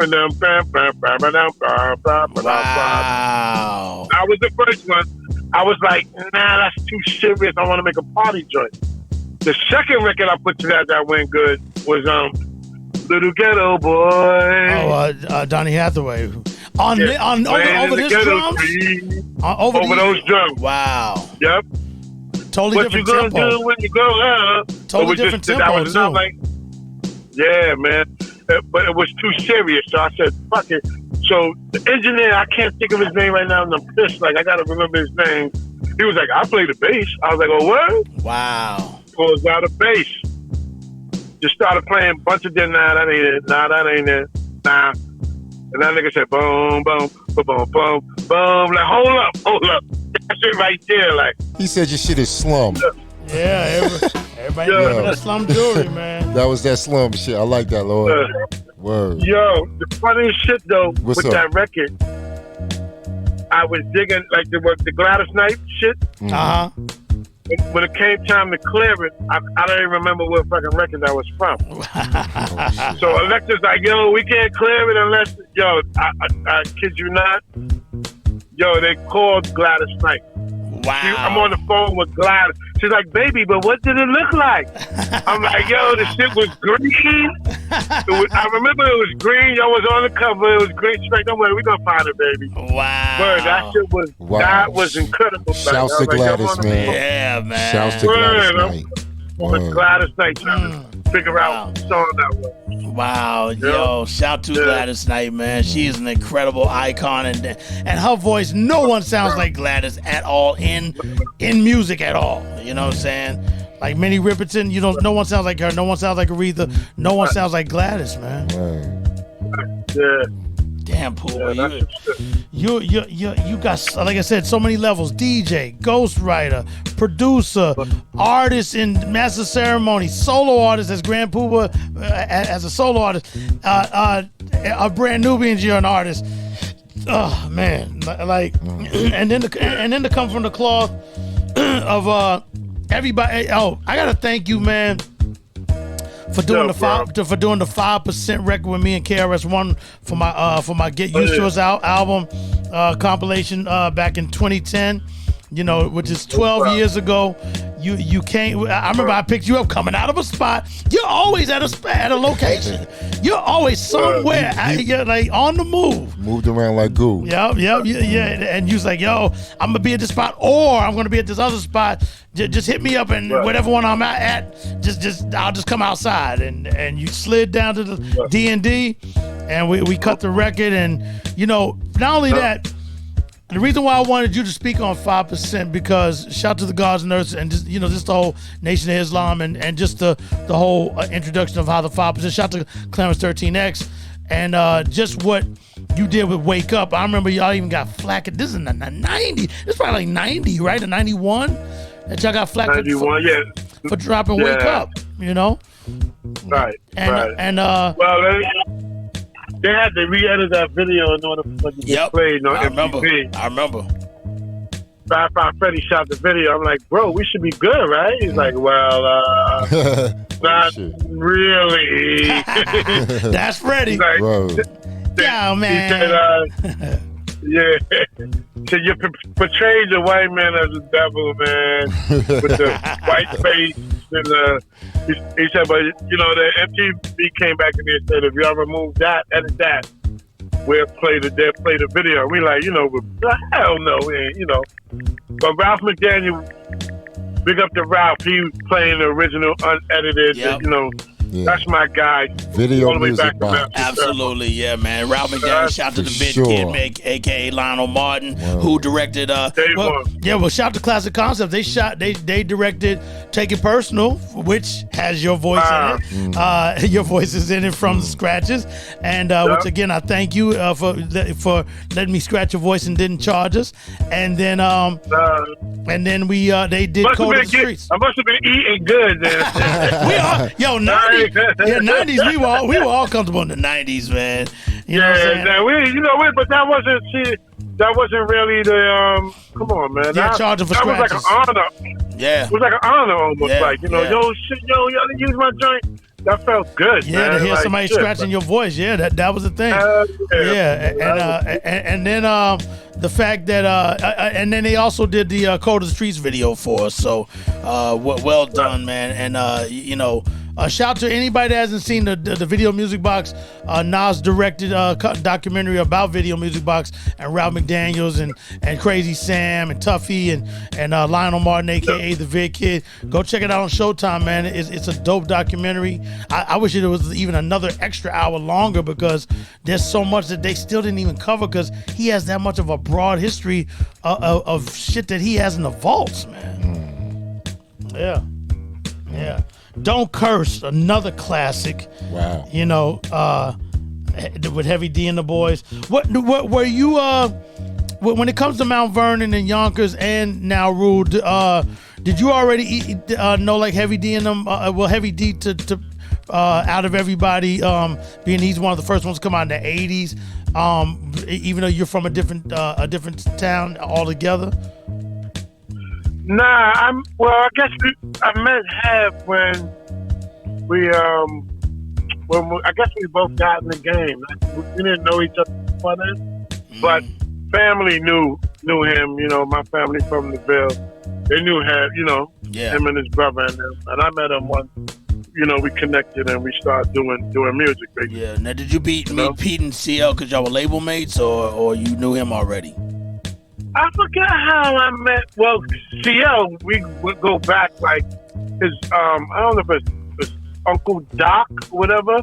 That was the first one. I was like, nah, that's too serious. I want to make a party joint. The second record I put to that went good was Little Ghetto Boy. Donny Hathaway. Over his drums? Over those drums. Wow. Yep. Totally what different you gonna tempo. do when you go out? Totally different tempo, too. Like, yeah, man. But it was too serious, so I said, fuck it. So the engineer, I can't think of his name right now, and I'm pissed. Like, I got to remember his name. He was like, I play the bass. I was like, oh, what? Wow. Pulls out a bass. Just started playing a bunch of that. Nah, that ain't it. Nah, that ain't it. Nah. And that nigga said, boom, boom, boom, boom, boom, boom. Like, hold up. That shit right there, like. He said your shit is slum. Yeah, everybody remember that slum jewelry, man. That was that slum shit. I like that, Lord. Word. Yo, the funniest shit, though, What's with up? that record, I was digging, like, the Gladys Knight shit. Uh-huh. When it came time to clear it, I don't even remember what fucking record that was from. So Alexa's like, yo, we can't clear it unless, yo, I kid you not. Yo, they called Gladys Knight. Wow. I'm on the phone with Gladys. She's like, baby, but what did it look like? I'm like, yo, the shit was green. I remember it was green. Y'all was on the cover. It was green. She's like, don't worry, we're going to find it, baby. Wow. Word, that shit was, that was incredible. Shouts to Gladys, man. Yeah, man. Shouts to Gladys Knight. With Gladys Knight. figure out what song that was. Wow, yo, shout to Gladys Knight, man. She is an incredible icon, and her voice, no one sounds like Gladys at all in music at all. You know what I'm saying? Like Minnie Riperton, no one sounds like her. No one sounds like Aretha. No one sounds like Gladys, man. Yeah. Damn, Puba, you got, like I said, so many levels: DJ, ghostwriter, producer, artist in master ceremony, solo artist as Grand Puba, as a solo artist, a brand Nubian, you're an artist. Oh man, like, and then to come from the cloth of everybody. Oh, I gotta thank you, man, for doing the 5% record with me and KRS-One for my Get Used to Us album compilation back in 2010. Which is 12 years ago. You can't. I remember I picked you up coming out of a spot. You're always at a location. You're always somewhere. You're like on the move. Moved around like goo. Yeah. And you was like, yo, I'm gonna be at this spot, or I'm gonna be at this other spot. Just hit me up, and whatever one I'm at, I'll just come outside. And you slid down to the D&D, and we cut the record. And not only that. The reason why I wanted you to speak on 5% because shout to the Gods and Earths and just the whole Nation of Islam and just the whole introduction of how the 5%. Shout to Clarence 13X and just what you did with Wake Up. I remember y'all even got flack. This is in the 90s. This is probably like 90, right? The 91 that y'all got flack 91, for dropping Wake Up. Right. And they had to re-edit that video in order for it to get played on MTV. I remember. Five Freddy shot the video. I'm like, bro, we should be good, right? He's like, well, not really. That's Freddy. Like, yeah, man. He said, so you portrayed the white man as the devil, man, with the white face. And he said, but the MTV came back and they said, if y'all remove that, edit that, they'll play the video. We like, hell no, But Ralph McDaniel, big up to Ralph. He was playing the original unedited. That's my guy. Video all the way music back box. Absolutely, yeah, man. Ralph McDaniel, shout to the Kid, aka Lionel Martin, who directed. Shout to Classic Concepts. They directed Take It Personal, which has your voice in it. Your voice is in it from the scratches, and which again I thank you for letting me scratch your voice and didn't charge us. And then we they did Code of the Streets. I must have been eating good. We are 90s. We were all comfortable in the 90s, man. You know what I'm saying? But that wasn't really the come on, man. Charging for scratches. Was like an honor. Yeah, it was like an honor almost. Yo, y'all use my joint. That felt good. Yeah, man. to hear somebody scratching your voice. Yeah, that was the thing. And then the fact that and then they also did the Code of the Streets video for us. So well done, man. And shout to anybody that hasn't seen the Video Music Box. Nas directed documentary about Video Music Box, and Ralph McDaniels and Crazy Sam and Tuffy and Lionel Martin, aka the Vid Kid. Go check it out on Showtime, man. It's a dope documentary. I wish it was even another extra hour longer because there's so much that they still didn't even cover because he has that much of a broad history of shit that he has in the vaults, man. Yeah. Don't Curse, another classic. Wow. With Heavy D and the boys. What were you when it comes to Mount Vernon and Yonkers and Now Rule, did you already know like Heavy D and them? Heavy D to out of everybody, being he's one of the first ones to come out in the 80s. Even though you're from a different town altogether. Nah, I guess I met Hev when I guess we both got in the game. We didn't know each other before then, but family knew him. My family from the Ville, they knew Hev. Him and his brother and them. And I met him once. We connected and we started doing music. Basically. Yeah. Now, did you meet Pete and CL because y'all were label mates, or you knew him already? I forget how I met. Well, CL, we would go back like his. I don't know if it's Uncle Doc, whatever.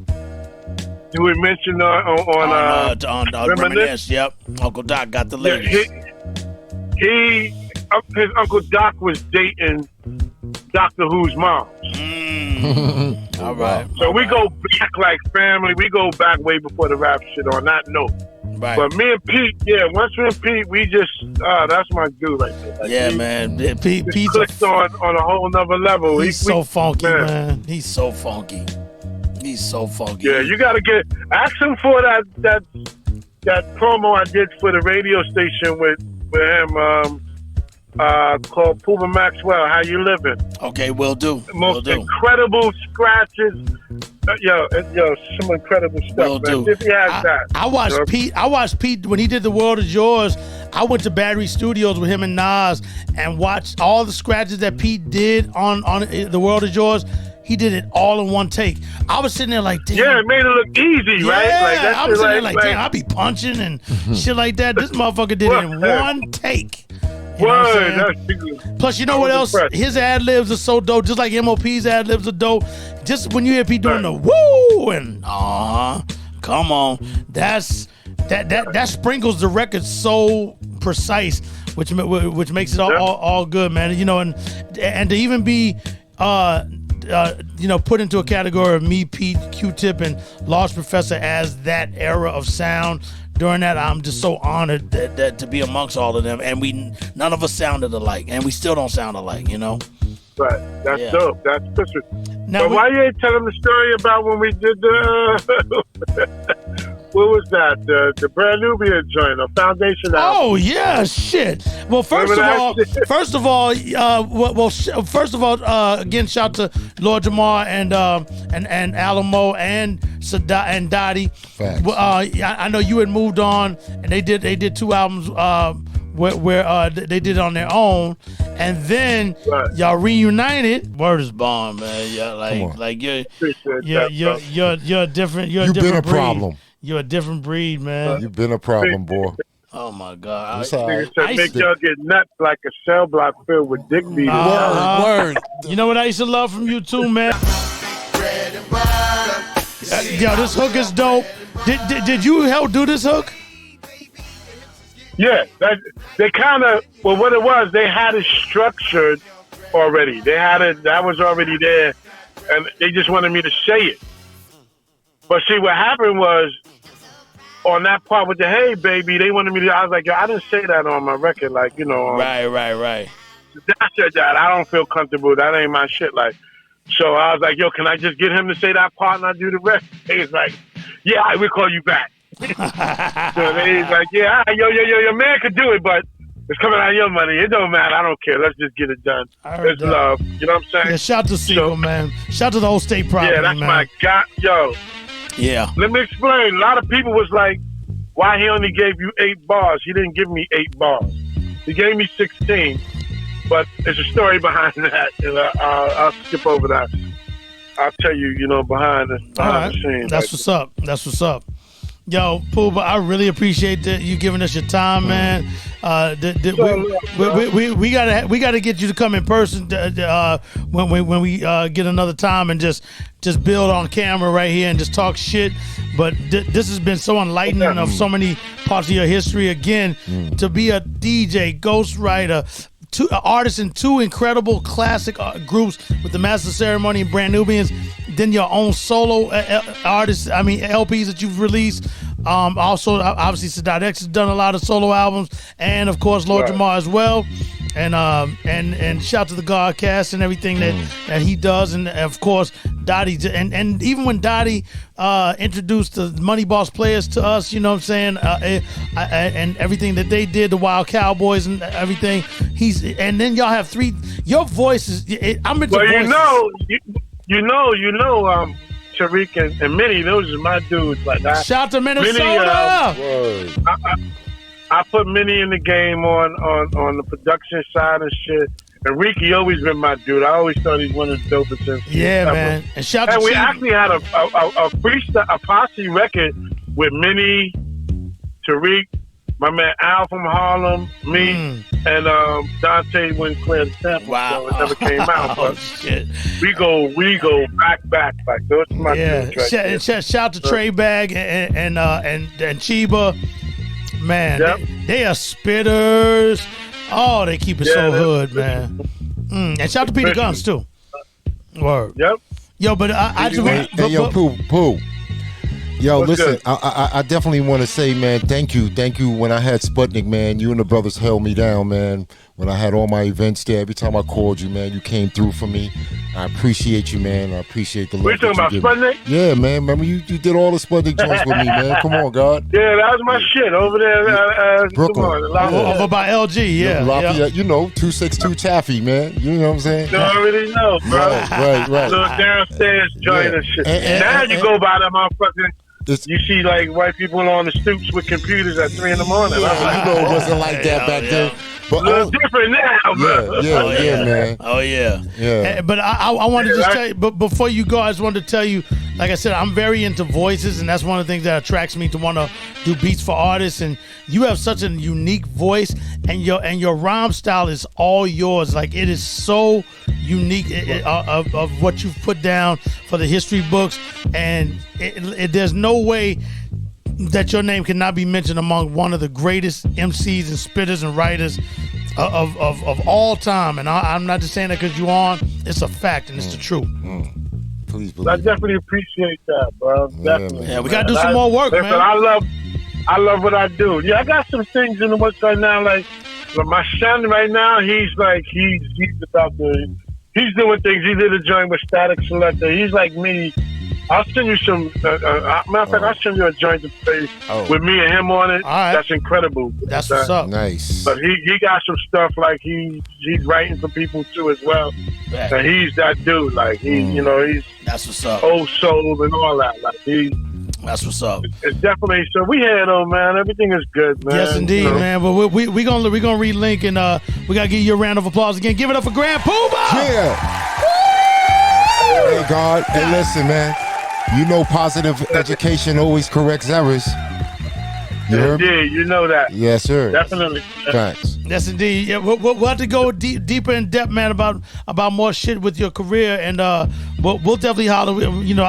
You had mentioned on Reminisce. Yep, Uncle Doc got the ladies. His Uncle Doc was dating Doctor Who's mom. All right. So we go back like family. We go back way before the rap shit on that note. Right. But me and Pete, once me and Pete, we just, that's my dude right there. Like, man. Pete's clicked on a whole nother level. He's so funky, man. He's so funky. Yeah, you got to ask him for that promo I did for the radio station with him, called Puba Maxwell, How You Living? Okay, will do. Most incredible scratches. Some incredible stuff. Will do. If he has that. I watched Pete when he did The World Is Yours. I went to Battery Studios with him and Nas and watched all the scratches that Pete did on The World Is Yours. He did it all in one take. I was sitting there like, damn. Yeah, it made it look easy, right? Yeah, I was sitting there like, damn, I be punching and shit like that. This motherfucker did it in one take. You know what I'm saying? Plus, you know what else? His ad-libs are so dope, just like MOP's ad-libs are dope. Just when you hear Pete doing the woo and come on. That sprinkles the record so precise, which makes it all good, man. You know, and to even be put into a category of me, Pete, Q-Tip, and Lost Professor as that era of sound. During that, I'm just so honored that to be amongst all of them, and none of us sounded alike, and we still don't sound alike, you know. Right, that's dope. That's perfect. But why you ain't telling the story about when we did the what was that? The brand Nubian joint, a Foundation album. Oh yeah, shit. Well, first of all, again, shout to Lord Jamar and Alamo and Sadat and Dottie. I know you had moved on, and they did 2 albums where they did it on their own, and then y'all reunited. Word is bond, man. You're different. You've been a problem. You're a different breed, man. You've been a problem, boy. Oh my God! I make y'all get nuts like a cell block filled with dick beaters. Word. You know what I used to love from you too, man. This hook is dope. Did you help do this hook? Yeah, they kind of. Well, what it was, they had it structured already. They had it. That was already there, and they just wanted me to say it. But see, what happened was, on that part with the "Hey Baby," they wanted me to. I was like, yo, I didn't say that on my record, like, you know. Right. I said that. I don't feel comfortable. That ain't my shit. Like, so I was like, yo, can I just get him to say that part and I do the rest? He's like, yeah, I will call you back. So he's like, yeah, your man could do it, but it's coming out of your money. It don't matter. I don't care. Let's just get it done. It's love. You know what I'm saying? Yeah, shout to Siegel, man. Shout to the whole state property, man. Yeah, that's my guy. Yo. Yeah. Let me explain. A lot of people was like, why he only gave you 8 bars? He didn't give me 8 bars. He gave me 16. But there's a story behind that. And I'll skip over that. I'll tell you, behind the scenes. That's what's up. That's what's up. Yo, Puba, I really appreciate you giving us your time, man. We gotta get you to come in person when we get another time and just build on camera right here and just talk shit. But this has been so enlightening of so many parts of your history. Again, to be a DJ, ghostwriter, artist in 2 incredible classic groups with the Master Ceremony and Brand Nubians, then your own solo artists, LPs that you've released. Also, obviously, Sadat X has done a lot of solo albums, and of course, Lord Jamar as well. And shout to the Godcast and everything that he does, and of course Dottie, and even when Dottie introduced the Money Boss Players to us, you know what I'm saying, and everything that they did, the Wild Cowboys and everything. And then y'all have 3. Your voice is. I'm into voices. Tariq and Minnie, those are my dudes. Like that. Shout to Minnesota. I put Minnie in the game on the production side and shit. And Ricky always been my dude. I always thought he's one of the dopest MCs. Yeah, man. And shout to we actually had a freestyle, a posse record with Minnie, Tariq, my man Al from Harlem, me, and Dante wouldn't clear the sample, so it never came out. But shit. we go back. Like those are my dudes right there. Shout to Trey Bag and Chiba. Man, they are spitters. Oh, they keep it so hood, man. And shout to Peter Guns too. Word. Yep. Yo, but I just yo, Pooh. Yo, What's listen, good? I definitely want to say, man, thank you. When I had Sputnik, man, you and the brothers held me down, man. When I had all my events there, every time I called you, man, you came through for me. I appreciate you, man. I appreciate the love. We're talking about Sputnik? Yeah, man. Remember, you did all the Sputnik joints with me, man. Come on, God. Yeah, that was my shit over there. Brooklyn. over by LG, yeah. Lafayette, you know, 262 Chaffee, man. You know what I'm saying? You already know, bro. Right. Little downstairs joint and shit. Now you go by that motherfucking. You see like white people on the stoops with computers at 3 in the morning. You know it wasn't like that back then. But a little different now, bro. Yeah, man. Oh yeah. But I wanted to just tell you, but before you go, I just wanted to tell you, like I said, I'm very into voices, and that's one of the things that attracts me to want to do beats for artists. And you have such a unique voice, and your rhyme style is all yours. Like it is so unique of what you've put down for the history books, and there's no way that your name cannot be mentioned among one of the greatest MCs and spitters and writers of all time. And I'm not just saying that because you're on. It's a fact, and it's the truth. Please believe I definitely appreciate that, bro. Definitely. Yeah, we got to do some more work, listen, man. I love what I do. Yeah, I got some things in the works right now. Like my son right now, he's about to. He's doing things. He did a joint with Static Selector. He's like me. I'll send you some. Matter of fact, I'll send you a joint to play with me and him on it. All right. That's incredible. That's what's up. Nice. But he got some stuff like he's writing for people too as well. Yeah. And he's that dude. Like he's that's what's up. Old Soul and all that. Like that's what's up. It's definitely so. We had man. Everything is good, man. Yes, indeed, man. But we gonna relink, and we gotta give you a round of applause again. Give it up for Grand Puba. Yeah. Hey, God. Hey, listen, man. You know, positive education always corrects errors. You heard me? Indeed, you know that. Yes, sir. Definitely. Thanks. Yes, indeed. Yeah, we'll have to go deeper in depth, man, about more shit with your career, and we'll definitely holler. You know,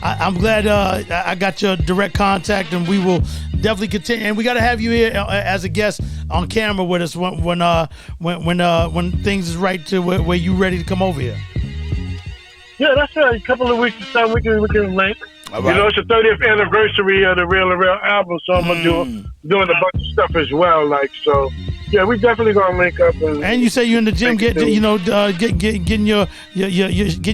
I'm glad I got your direct contact, and we will definitely continue. And we got to have you here as a guest on camera with us when things is right to where you ready to come over here. Yeah, that's right. A couple of weeks of time we can link. All right. You know, it's the 30th anniversary of the Real album, so I'm gonna doing a bunch of stuff as well. Like so, yeah, we definitely gonna link up. And you say you're in the gym, getting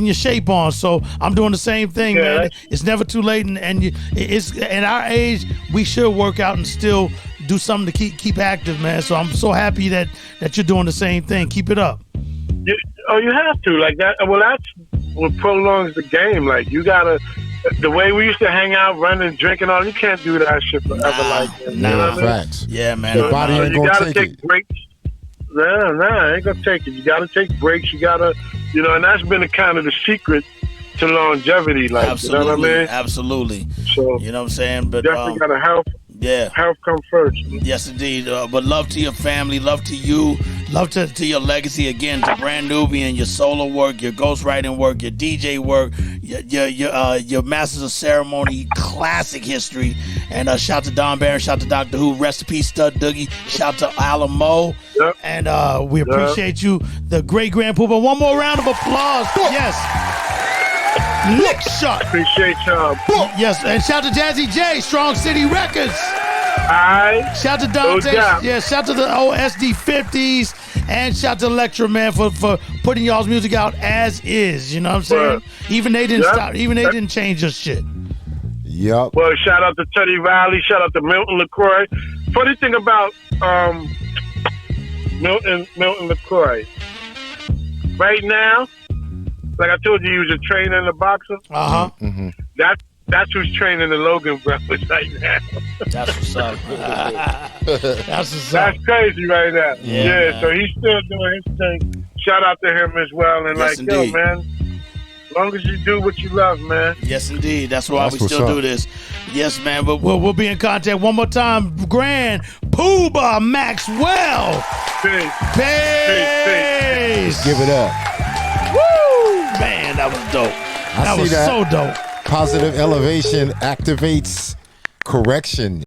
your shape on. So I'm doing the same thing, man. It's never too late, and it's at our age we should work out and still do something to keep active, man. So I'm so happy that you're doing the same thing. Keep it up. You have to like that. Well, that's what prolongs the game. Like you gotta. The way we used to hang out, running, drinking, all you can't do that shit forever like that. Nah, facts. Yeah, man. Your body ain't you gonna gotta take it. breaks. Nah, ain't gonna take it. You gotta take breaks. You gotta, and that's been the kind of the secret to longevity. Like, absolutely, you know what I mean? Absolutely. So you know what I'm saying? But definitely gotta help. Yeah. Health come first. Yes, indeed. But love to your family, love to you, love to your legacy again, to Brand Nubian, your solo work, your ghostwriting work, your DJ work, your Masters of Ceremony classic history. And shout to Don Barron, shout to Dr. Who, rest in peace, Stud Doogie, shout to Alamo. Yep. And we appreciate you, the great Grand Puba. One more round of applause. Yes. Lick shot. Appreciate y'all. Yes, and shout to Jazzy J, Strong City Records. Alright. Shout to Dante. Yeah, shout to the OSD 50s, and shout to Electra, man, for putting y'all's music out as is. You know what I'm saying? Even they didn't stop. Even they didn't change your shit. Yep. Well, shout out to Teddy Riley. Shout out to Milton LaCroix. Funny thing about Milton LaCroix. Right now, like I told you, he was a trainer and a boxer. Mm-hmm. That's who's training the Logan brothers right now. That's what's up. That's what's up. That's crazy right now. Yeah, so he's still doing his thing. Shout out to him as well. And yes, indeed. man, long as you do what you love, man. Yes, indeed. That's why we what's still up. do this. Yes, man. But we'll be in contact one more time. Grand Puba Maxwell. Peace. Peace. Give it up. Woo! Man, that was dope. That see was that. so dope. Positive elevation activates correction.